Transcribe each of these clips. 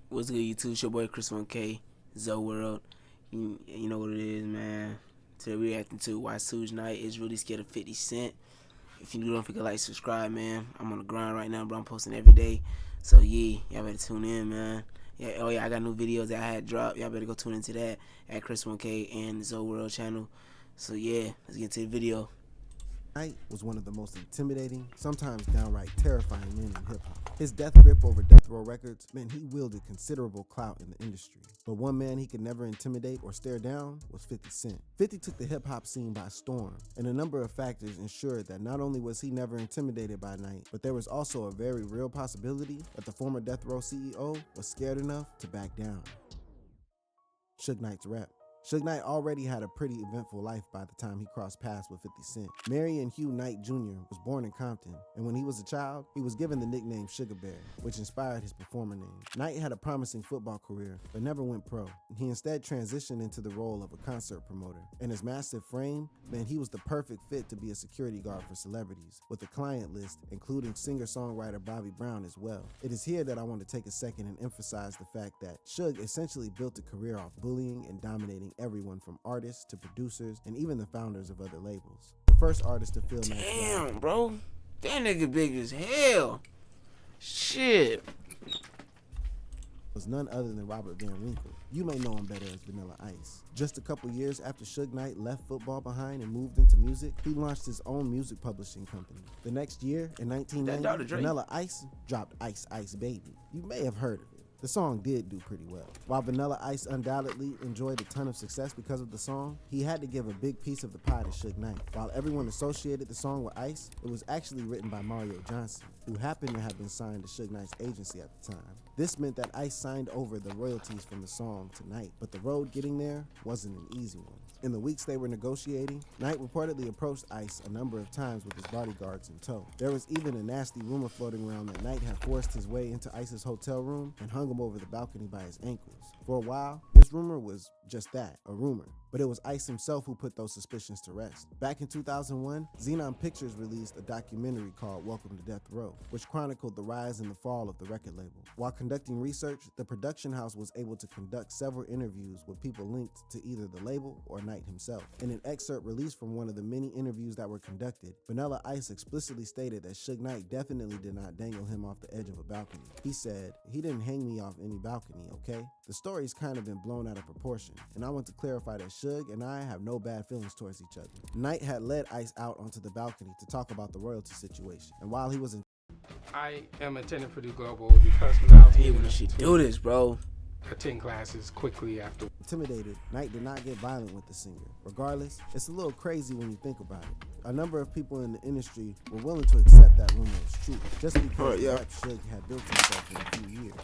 What's good, YouTube? It's your boy Chris1K, Zoe World. You know what it is, man. Today we're reacting to why Suge Knight is really scared of 50 Cent. If you don't forget to like, subscribe, man. I'm on the grind right now, bro. I'm posting every day. So, yeah, y'all better tune in, man. Yeah, oh, yeah, I got new videos that I had dropped. Y'all better go tune into that at Chris1K and the Zoe World channel. So, yeah, let's get into the video. Knight was one of the most intimidating, sometimes downright terrifying men in hip-hop. His death grip over Death Row Records meant he wielded considerable clout in the industry. But one man he could never intimidate or stare down was 50 Cent. 50 took the hip-hop scene by storm, and a number of factors ensured that not only was he never intimidated by Knight, but there was also a very real possibility that the former Death Row CEO was scared enough to back down. Suge Knight's rep. Suge Knight already had a pretty eventful life by the time he crossed paths with 50 Cent. Marion Hugh Knight Jr. was born in Compton, and when he was a child, he was given the nickname Sugar Bear, which inspired his performer name. Knight had a promising football career, but never went pro. He instead transitioned into the role of a concert promoter, and his massive frame meant he was the perfect fit to be a security guard for celebrities, with a client list including singer-songwriter Bobby Brown as well. It is here that I want to take a second and emphasize the fact that Suge essentially built a career off bullying and dominating everyone from artists to producers and even the founders of other labels. The first artist to feel Damn, bro. That nigga big as hell. Shit. was none other than Robert Van Winkle. You may know him better as Vanilla Ice. Just a couple years after Suge Knight left football behind and moved into music, he launched his own music publishing company. The next year, in 1990, Vanilla Ice dropped Ice Ice Baby. You may have heard of it. The song did do pretty well. While Vanilla Ice undoubtedly enjoyed a ton of success because of the song, he had to give a big piece of the pie to Suge Knight. While everyone associated the song with Ice, it was actually written by Mario Johnson, who happened to have been signed to Suge Knight's agency at the time. This meant that Ice signed over the royalties from the song to Knight, but the road getting there wasn't an easy one. In the weeks they were negotiating, Knight reportedly approached Ice a number of times with his bodyguards in tow. There was even a nasty rumor floating around that Knight had forced his way into Ice's hotel room and hung him over the balcony by his ankles. For a while, this rumor was just that, a rumor. But it was Ice himself who put those suspicions to rest. Back in 2001, Xenon Pictures released a documentary called Welcome to Death Row, which chronicled the rise and the fall of the record label. While conducting research, the production house was able to conduct several interviews with people linked to either the label or Knight himself. In an excerpt released from one of the many interviews that were conducted, Vanilla Ice explicitly stated that Suge Knight definitely did not dangle him off the edge of a balcony. He said, "He didn't hang me off any balcony, okay?" The story's kind of been blown out of proportion, and I want to clarify that Suge and I have no bad feelings towards each other. Knight had led Ice out onto the balcony to talk about the royalty situation, and while he was in I am attending Purdue Global with personality. Hey, we should do this, bro. Attend classes quickly after. intimidated, Knight did not get violent with the singer. Regardless, it's a little crazy when you think about it. A number of people in the industry were willing to accept that rumor as true, just because the rap Suge had built himself in a few years.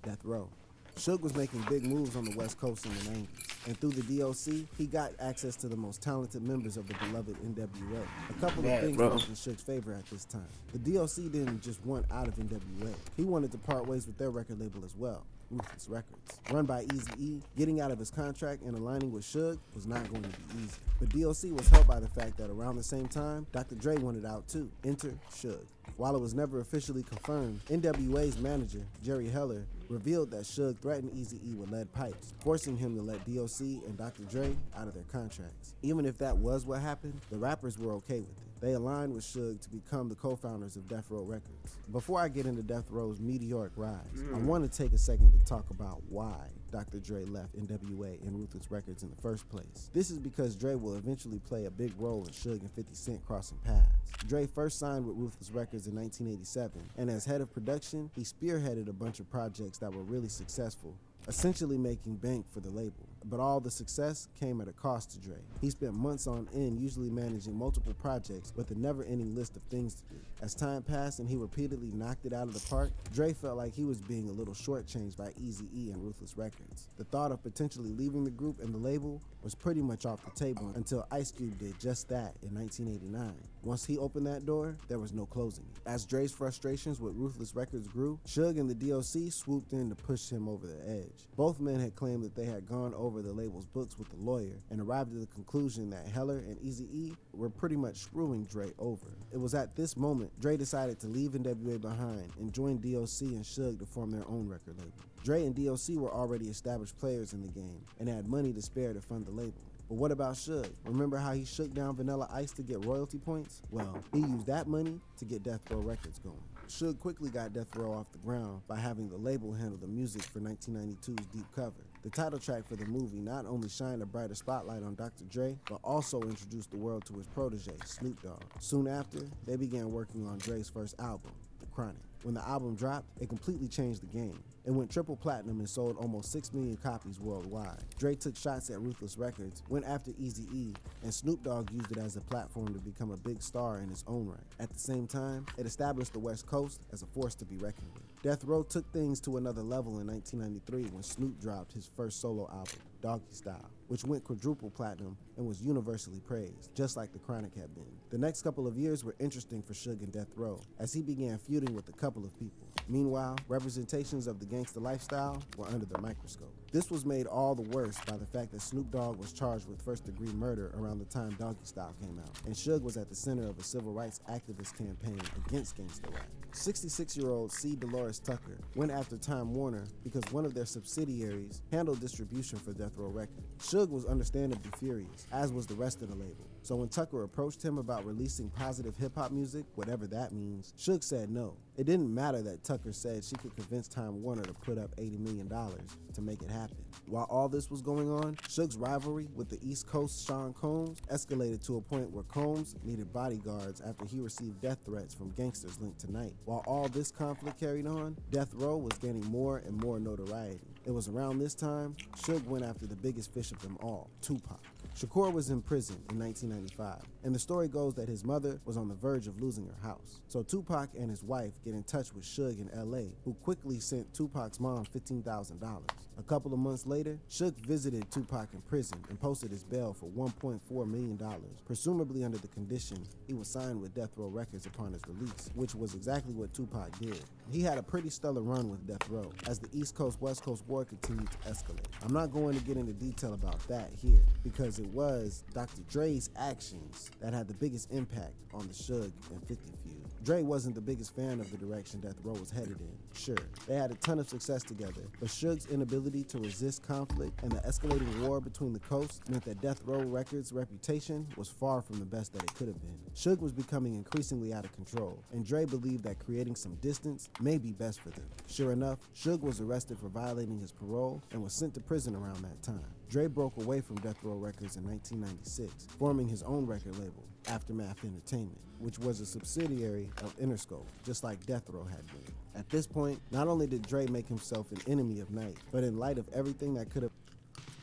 Death Row. Suge was making big moves on the West Coast in the 90s, and through the DOC, he got access to the most talented members of the beloved NWA. A couple of things worked in Suge's favor at this time. The DOC didn't just want out of NWA. He wanted to part ways with their record label as well, Ruthless Records. Run by Eazy-E, getting out of his contract and aligning with Suge was not going to be easy. But DOC was helped by the fact that around the same time, Dr. Dre wanted out too. Enter Suge. While it was never officially confirmed, NWA's manager, Jerry Heller, revealed that Suge threatened Eazy-E with lead pipes, forcing him to let DOC and Dr. Dre out of their contracts. Even if that was what happened, the rappers were okay with it. They aligned with Suge to become the co-founders of Death Row Records. Before I get into Death Row's meteoric rise, I want to take a second to talk about why Dr. Dre left NWA and Ruthless Records in the first place. This is because Dre will eventually play a big role in Suge and 50 Cent crossing paths. Dre first signed with Ruthless Records in 1987, and as head of production, he spearheaded a bunch of projects that were really successful, essentially making bank for the label. But all the success came at a cost to Dre. He spent months on end usually managing multiple projects with a never-ending list of things to do. As time passed and he repeatedly knocked it out of the park, Dre felt like he was being a little shortchanged by Eazy-E and Ruthless Records. The thought of potentially leaving the group and the label was pretty much off the table until Ice Cube did just that in 1989. Once he opened that door, there was no closing it. As Dre's frustrations with Ruthless Records grew, Suge and the DOC swooped in to push him over the edge. marriage. Both men had claimed that they had gone over the label's books with the lawyer and arrived at the conclusion that Heller and Eazy-E were pretty much screwing Dre over. It was at this moment Dre decided to leave NWA behind and join DOC and Suge to form their own record label. Dre and DOC were already established players in the game and had money to spare to fund the label. But what about Suge? Remember how he shook down Vanilla Ice to get royalty points? Well, he used that money to get Death Row Records going. Suge quickly got Death Row off the ground by having the label handle the music for 1992's Deep Cover. The title track for the movie not only shined a brighter spotlight on Dr. Dre, but also introduced the world to his protege, Snoop Dogg. Soon after, they began working on Dre's first album, The Chronic. When the album dropped, it completely changed the game. It went triple platinum and sold almost 6 million copies worldwide. Dre took shots at Ruthless Records, went after Eazy-E, and Snoop Dogg used it as a platform to become a big star in his own right. At the same time, it established the West Coast as a force to be reckoned with. Death Row took things to another level in 1993 when Snoop dropped his first solo album, Doggy Style, which went quadruple platinum and was universally praised, just like The Chronic had been. The next couple of years were interesting for Suge and Death Row, as he began feuding with a couple of people. Meanwhile, representations of the gangster lifestyle were under the microscope. This was made all the worse by the fact that Snoop Dogg was charged with first-degree murder around the time Doggy Style came out, and Suge was at the center of a civil rights activist campaign against gangster rap. 66-year-old C. Dolores Tucker went after Time Warner because one of their subsidiaries handled distribution for Death Row Records. Suge was understandably furious, as was the rest of the label. So when Tucker approached him about releasing positive hip-hop music, whatever that means, Suge said no. It didn't matter that Tucker said she could convince Time Warner to put up $80 million to make it happen. While all this was going on, Suge's rivalry with the East Coast Sean Combs escalated to a point where Combs needed bodyguards after he received death threats from gangsters linked to Night. While all this conflict carried on, Death Row was gaining more and more notoriety. It was around this time, Suge went after the biggest fish of them all, Tupac. Shakur was in prison in 1995, and the story goes that his mother was on the verge of losing her house. So Tupac and his wife get in touch with Suge in LA, who quickly sent Tupac's mom $15,000. A couple of months later, Suge visited Tupac in prison and posted his bail for $1.4 million, presumably under the condition he was signed with Death Row Records upon his release, which was exactly what Tupac did. He had a pretty stellar run with Death Row as the East Coast-West Coast war continued to escalate. I'm not going to get into detail about that here, because it was Dr. Dre's actions that had the biggest impact on the Suge and 50 feud. Dre wasn't the biggest fan of the direction Death Row was headed in. Sure, they had a ton of success together, but Suge's inability to resist conflict and the escalating war between the coasts meant that Death Row Records' reputation was far from the best that it could have been. Suge was becoming increasingly out of control, and Dre believed that creating some distance may be best for them. Sure enough, Suge was arrested for violating his parole and was sent to prison around that time. Dre broke away from Death Row Records in 1996, forming his own record label, Aftermath Entertainment, which was a subsidiary of Interscope, just like Death Row had been. At this point, not only did Dre make himself an enemy of Night, but in light of everything that could have...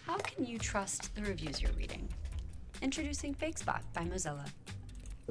How can you trust the reviews you're reading? Introducing Fake Spot by Mozilla.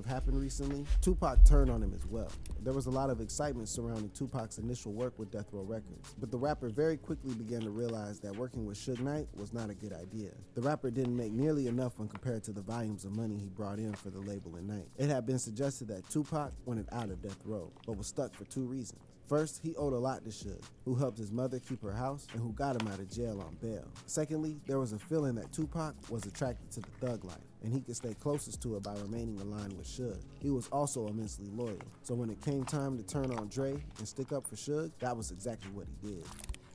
happened recently, Tupac turned on him as well. There was a lot of excitement surrounding Tupac's initial work with Death Row Records, but the rapper very quickly began to realize that working with Suge Knight was not a good idea. The rapper didn't make nearly enough when compared to the volumes of money he brought in for the label and Night. It had been suggested that Tupac wanted out of Death Row, but was stuck for two reasons. First, he owed a lot to Suge, who helped his mother keep her house and who got him out of jail on bail. Secondly, there was a feeling that Tupac was attracted to the thug life, and he could stay closest to it by remaining aligned with Suge. He was also immensely loyal, so when it came time to turn on Dre and stick up for Suge, that was exactly what he did.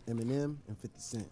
Eminem and 50 Cent.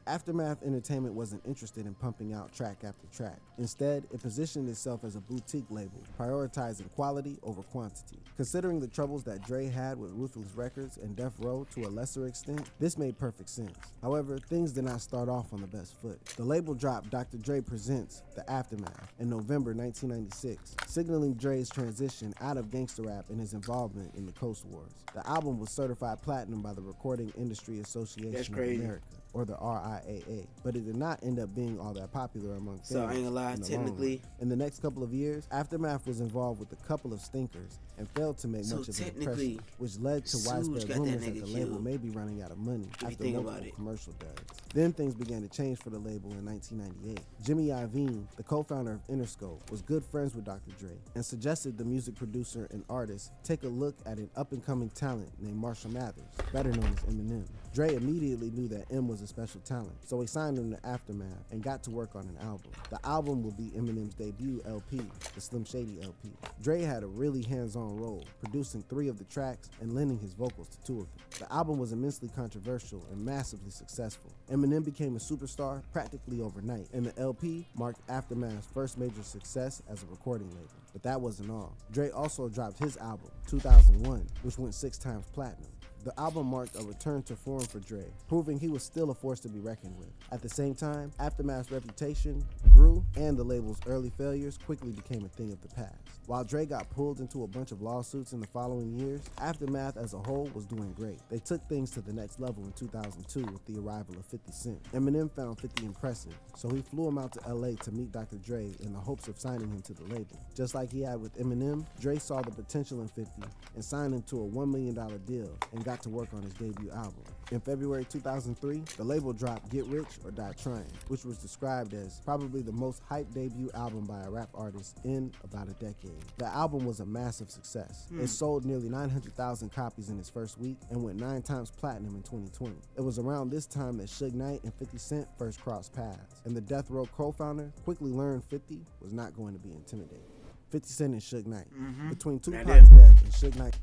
Aftermath Entertainment wasn't interested in pumping out track after track. Instead, it positioned itself as a boutique label, prioritizing quality over quantity. Considering the troubles that Dre had with Ruthless Records and Death Row to a lesser extent, this made perfect sense. However, things did not start off on the best foot. The label dropped Dr. Dre Presents The Aftermath in November 1996, signaling Dre's transition out of gangster rap and his involvement in the Coast Wars. The album was certified platinum by the Recording Industry Association of America, or the RIAA, but it did not end up being all that popular among fans. So I ain't gonna lie, technically, in the next couple of years, Aftermath was involved with a couple of stinkers and failed to make much of an impression, which led to widespread rumors that the label may be running out of money after multiple commercial duds. Then things began to change for the label in 1998. Jimmy Iovine, the co-founder of Interscope, was good friends with Dr. Dre and suggested the music producer and artist take a look at an up-and-coming talent named Marshall Mathers, better known as Eminem. Dre immediately knew that M was was a special talent, so he signed him to Aftermath and got to work on an album. The album will be Eminem's debut LP, the Slim Shady LP. Dre had a really hands-on role, producing 3 of the tracks and lending his vocals to 2 of them. The album was immensely controversial and massively successful. Eminem became a superstar practically overnight, and the LP marked Aftermath's first major success as a recording label. But that wasn't all. Dre also dropped his album, 2001, which went 6 times platinum. The album marked a return to form for Dre, proving he was still a force to be reckoned with. At the same time, Aftermath's reputation grew, and the label's early failures quickly became a thing of the past. While Dre got pulled into a bunch of lawsuits in the following years, Aftermath as a whole was doing great. They took things to the next level in 2002 with the arrival of 50 Cent. Eminem found 50 impressive, so he flew him out to LA to meet Dr. Dre in the hopes of signing him to the label. Just like he had with Eminem, Dre saw the potential in 50 and signed him to a $1 million deal and got to work on his debut album. In February 2003, the label dropped Get Rich or Die Trying, which was described as probably the most hyped debut album by a rap artist in about a decade. The album was a massive success. It sold nearly 900,000 copies in its first week and went 9 times platinum in 2020. It was around this time that Suge Knight and 50 Cent first crossed paths, and the Death Row co-founder quickly learned 50 was not going to be intimidated. 50 Cent and Suge Knight. Between Tupac's death and Suge Knight.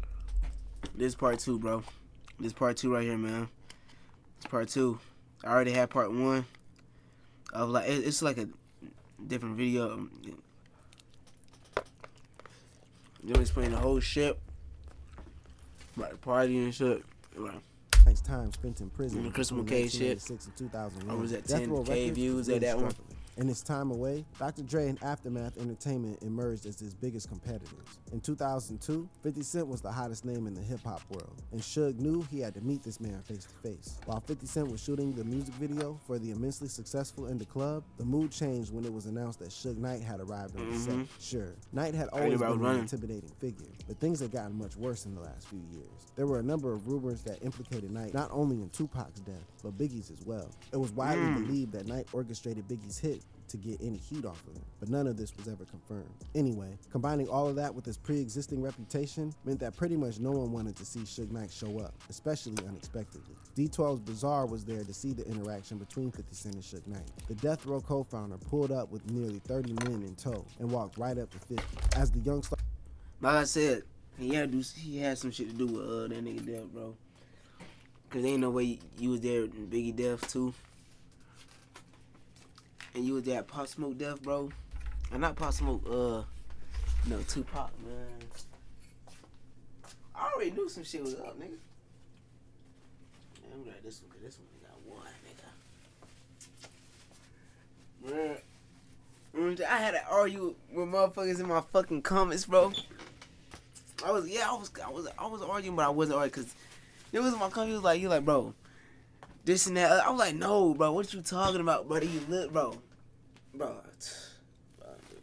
This part 2, bro. This part 2 right here, man. It's part 2. I already had part 1 of like it's like a different video. They explain the whole shit, like the party and shit. Right. Next time spent in prison. The Chris McKay shit. And 2001. I was at 10K views at that one. In his time away, Dr. Dre and Aftermath Entertainment emerged as his biggest competitors. In 2002, 50 Cent was the hottest name in the hip-hop world, and Suge knew he had to meet this man face-to-face. While 50 Cent was shooting the music video for the immensely successful In the Club, the mood changed when it was announced that Suge Knight had arrived on the set. Sure, Knight had always been an intimidating figure, but things had gotten much worse in the last few years. There were a number of rumors that implicated Knight not only in Tupac's death, but Biggie's as well. It was widely believed that Knight orchestrated Biggie's hit to get any heat off of him, but none of this was ever confirmed. Anyway, combining all of that with his pre-existing reputation meant that pretty much no one wanted to see Suge Knight show up, especially unexpectedly. D12's Bizarre was there to see the interaction between 50 Cent and Suge Knight. The Death Row co-founder pulled up with nearly 30 men in tow and walked right up to 50. As the young star, like I said, he had some shit to do with that nigga death, bro. Cause ain't no way you was there in Biggie death too. And you was there at Pop Smoke death, bro. And not Pop Smoke, no, Tupac, man. I already knew some shit was up, nigga. Man, I'm glad this one, cause this one got one, nigga. Man, I had to argue with motherfuckers in my fucking comments, bro. I was arguing, but I wasn't arguing, cause it was my comment. He was like, bro, this and that. I was like, no, bro, what you talking about, buddy? You lit, bro. The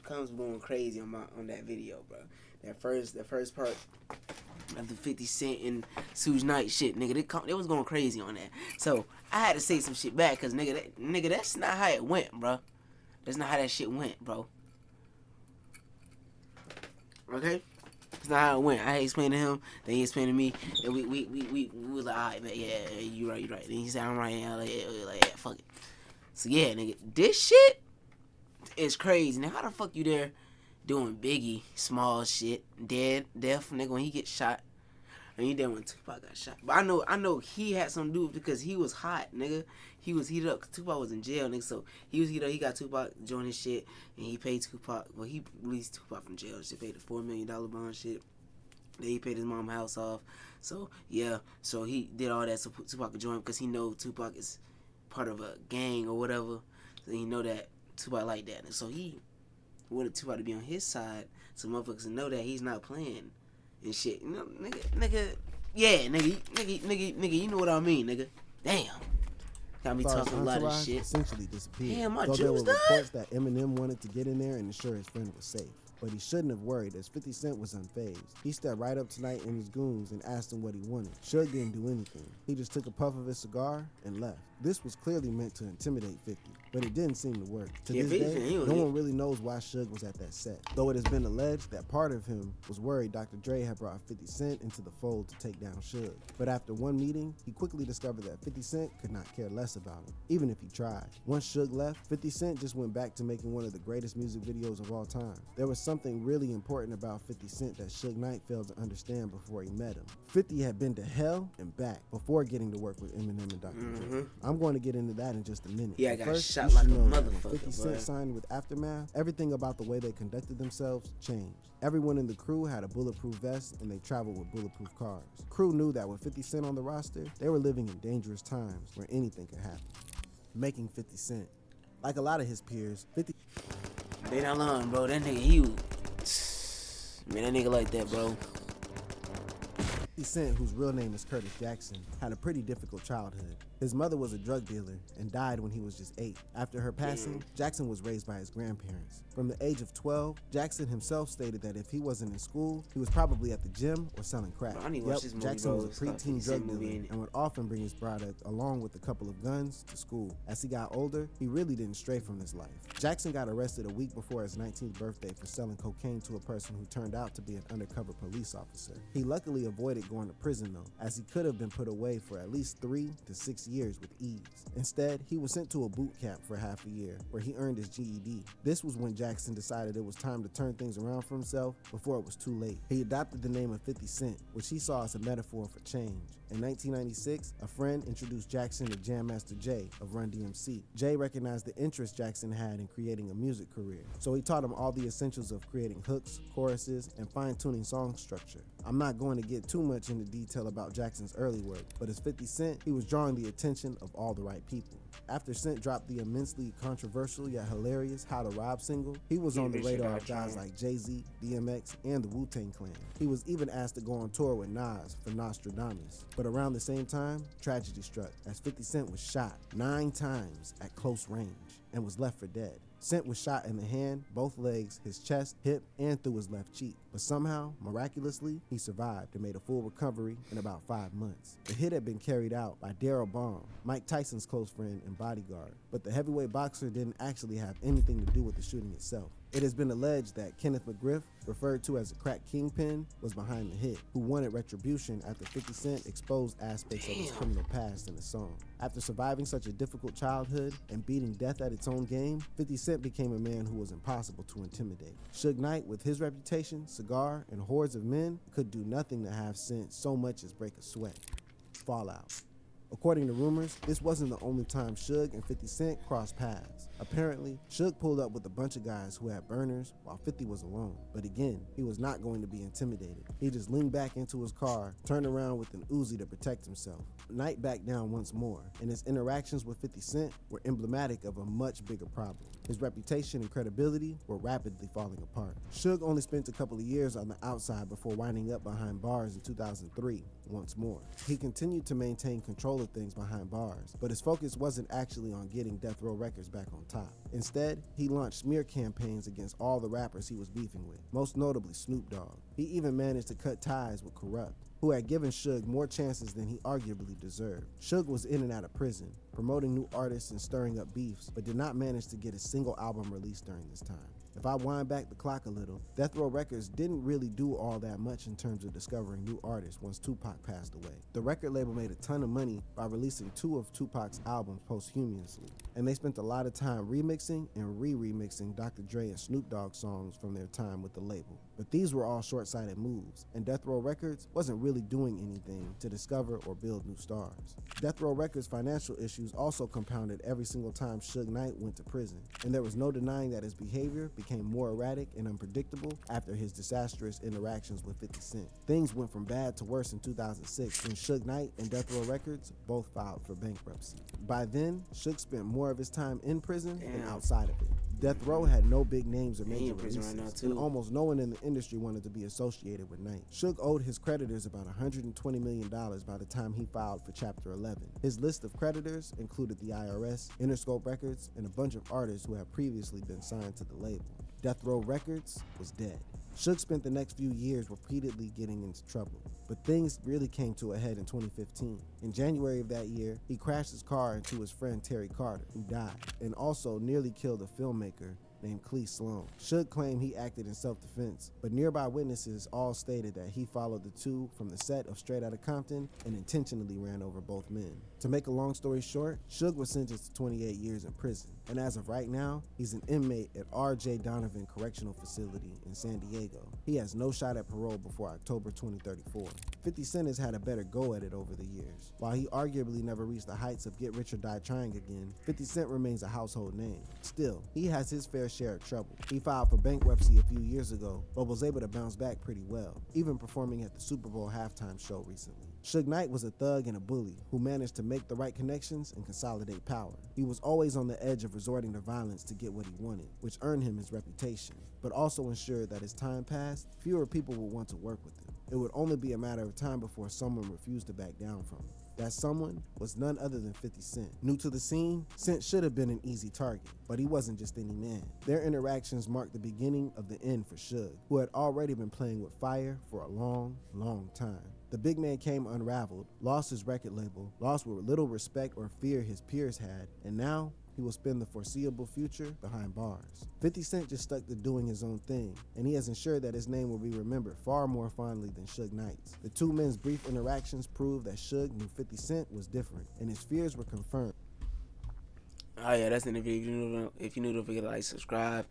comments were going crazy on that video, bro. That first part of the 50 Cent and Suge Knight shit, nigga. They was going crazy on that. So I had to say some shit back, cause nigga, that's not how it went, bro. That's not how that shit went, bro. Okay. That's not how it went. I explained to him, then he explained to me, and we was like, alright, man, yeah, you right. Then he said, I'm right, yeah, like, yeah, fuck it. So yeah, nigga, this shit is crazy. Now, how the fuck you there doing Biggie, small shit, death, nigga, when he get shot, and you there when Tupac got shot. But I know he had something to do with it because he was hot, nigga. He was heated up. Tupac was in jail, nigga, so he was heated up. He got Tupac join his shit, and he paid Tupac. Well, he released Tupac from jail. She paid the $4 million bond shit. Then he paid his mom's house off. So, yeah. So, he did all that so Tupac could join because he know Tupac is part of a gang or whatever. So, he know that Tupac like that. And so, he wanted Tupac to be on his side so motherfuckers know that he's not playing and shit. You know, nigga. Yeah, nigga, you know what I mean, nigga. Damn. Got me talking a lot of shit. Essentially disappeared. Damn, my Though there were juice done? reports that Eminem wanted to get in there and ensure his friend was safe. But he shouldn't have worried, as 50 Cent was unfazed. He stepped right up to Knight and his goons and asked him what he wanted. Suge didn't do anything. He just took a puff of his cigar and left. This was clearly meant to intimidate 50, but it didn't seem to work. To this day, no one really knows why Suge was at that set, though it has been alleged that part of him was worried Dr. Dre had brought 50 Cent into the fold to take down Suge. But after one meeting, he quickly discovered that 50 Cent could not care less about him, even if he tried. Once Suge left, 50 Cent just went back to making one of the greatest music videos of all time. There was something really important about 50 Cent that Suge Knight failed to understand before he met him. 50 had been to hell and back before getting to work with Eminem and Dr. Dre. I'm going to get into that in just a minute. Yeah, I got first, shot like a when motherfucker. 50 Cent signed with Aftermath, everything about the way they conducted themselves changed. Everyone in the crew had a bulletproof vest and they traveled with bulletproof cars. Crew knew that with 50 Cent on the roster, they were living in dangerous times where anything could happen. Making 50 Cent. Like a lot of his peers, 50... They not lying, bro. That nigga, he man, that nigga like that, bro. 50 Cent, whose real name is Curtis Jackson, had a pretty difficult childhood. His mother was a drug dealer and died when he was just 8. After her passing, Jackson was raised by his grandparents. From the age of 12, Jackson himself stated that if he wasn't in school, he was probably at the gym or selling crack. Jackson was a preteen drug dealer and would often bring his product along with a couple of guns to school. As he got older, he really didn't stray from this life. Jackson got arrested a week before his 19th birthday for selling cocaine to a person who turned out to be an undercover police officer. He luckily avoided going to prison though, as he could have been put away for at least 3 to 6 years with ease. Instead, he was sent to a boot camp for half a year, where he earned his GED. This was when Jackson decided it was time to turn things around for himself before it was too late. He adopted the name of 50 Cent, which he saw as a metaphor for change. In 1996, a friend introduced Jackson to Jam Master Jay of Run DMC. Jay recognized the interest Jackson had in creating a music career, so he taught him all the essentials of creating hooks, choruses, and fine-tuning song structure. I'm not going to get too much into detail about Jackson's early work, but as 50 Cent, he was drawing the attention of all the right people. After Cent dropped the immensely controversial yet hilarious How to Rob single, he was on the radar of guys like Jay-Z, DMX, and the Wu-Tang Clan. He was even asked to go on tour with Nas for Nostradamus. But around the same time, tragedy struck as 50 Cent was shot 9 times at close range and was left for dead. Cent was shot in the hand, both legs, his chest, hip, and through his left cheek. But somehow, miraculously, he survived and made a full recovery in about 5 months. The hit had been carried out by Darryl Baum, Mike Tyson's close friend and bodyguard. But the heavyweight boxer didn't actually have anything to do with the shooting itself. It has been alleged that Kenneth McGriff, referred to as a crack kingpin, was behind the hit, who wanted retribution after 50 Cent exposed aspects of his criminal past in the song. After surviving such a difficult childhood and beating death at its own game, 50 Cent became a man who was impossible to intimidate. Suge Knight, with his reputation, cigar, and hordes of men, could do nothing to have Cent so much as break a sweat. Fallout. According to rumors, this wasn't the only time Suge and 50 Cent crossed paths. Apparently, Suge pulled up with a bunch of guys who had burners while 50 was alone. But again, he was not going to be intimidated. He just leaned back into his car, turned around with an Uzi to protect himself. Knight backed down once more, and his interactions with 50 Cent were emblematic of a much bigger problem. His reputation and credibility were rapidly falling apart. Suge only spent a couple of years on the outside before winding up behind bars in 2003 once more. He continued to maintain control of things behind bars, but his focus wasn't actually on getting Death Row Records back on top. Instead, he launched smear campaigns against all the rappers he was beefing with, most notably Snoop Dogg. He even managed to cut ties with Corrupt, who had given Suge more chances than he arguably deserved. Suge was in and out of prison, promoting new artists and stirring up beefs, but did not manage to get a single album released during this time. If I wind back the clock a little, Death Row Records didn't really do all that much in terms of discovering new artists once Tupac passed away. The record label made a ton of money by releasing 2 of Tupac's albums posthumously, and they spent a lot of time remixing and re-remixing Dr. Dre and Snoop Dogg songs from their time with the label. But these were all short-sighted moves, and Death Row Records wasn't really doing anything to discover or build new stars. Death Row Records' financial issues also compounded every single time Suge Knight went to prison, and there was no denying that his behavior became more erratic and unpredictable after his disastrous interactions with 50 Cent. Things went from bad to worse in 2006 when Suge Knight and Death Row Records both filed for bankruptcy. By then, Suge spent more of his time in prison than outside of it. Death Row had no big names or He major in prison right releases, now, and too. almost no one in the industry wanted to be associated with Knight. Suge owed his creditors about $120 million by the time he filed for Chapter 11. His list of creditors included the IRS, Interscope Records, and a bunch of artists who had previously been signed to the label. Death Row Records was dead. Suge spent the next few years repeatedly getting into trouble, but things really came to a head in 2015. In January of that year, he crashed his car into his friend Terry Carter, who died, and also nearly killed a filmmaker named Clee Sloan. Suge claimed he acted in self-defense, but nearby witnesses all stated that he followed the two from the set of Straight Outta Compton and intentionally ran over both men. To make a long story short, Suge was sentenced to 28 years in prison, and as of right now, he's an inmate at R.J. Donovan Correctional Facility in San Diego. He has no shot at parole before October 2034. 50 Cent has had a better go at it over the years. While he arguably never reached the heights of Get Rich or Die Trying again, 50 Cent remains a household name. Still, he has his fair share of trouble. He filed for bankruptcy a few years ago, but was able to bounce back pretty well, even performing at the Super Bowl halftime show recently. Suge Knight was a thug and a bully who managed to make the right connections and consolidate power. He was always on the edge of resorting to violence to get what he wanted, which earned him his reputation, but also ensured that as time passed, fewer people would want to work with him. It would only be a matter of time before someone refused to back down from him. That someone was none other than 50 Cent. New to the scene, Cent should have been an easy target, but he wasn't just any man. Their interactions marked the beginning of the end for Suge, who had already been playing with fire for a long, long time. The big man came unraveled, lost his record label, lost what little respect or fear his peers had, and now he will spend the foreseeable future behind bars. 50 Cent just stuck to doing his own thing, and he has ensured that his name will be remembered far more fondly than Suge Knight's. The two men's brief interactions proved that Suge knew 50 Cent was different, and his fears were confirmed. Oh yeah, that's the interview. If you new, don't forget to like, subscribe.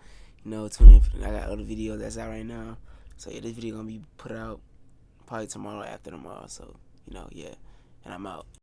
Tune in. I got other videos that's out right now. So yeah, this video gonna be put out probably tomorrow, after tomorrow. So yeah, and I'm out.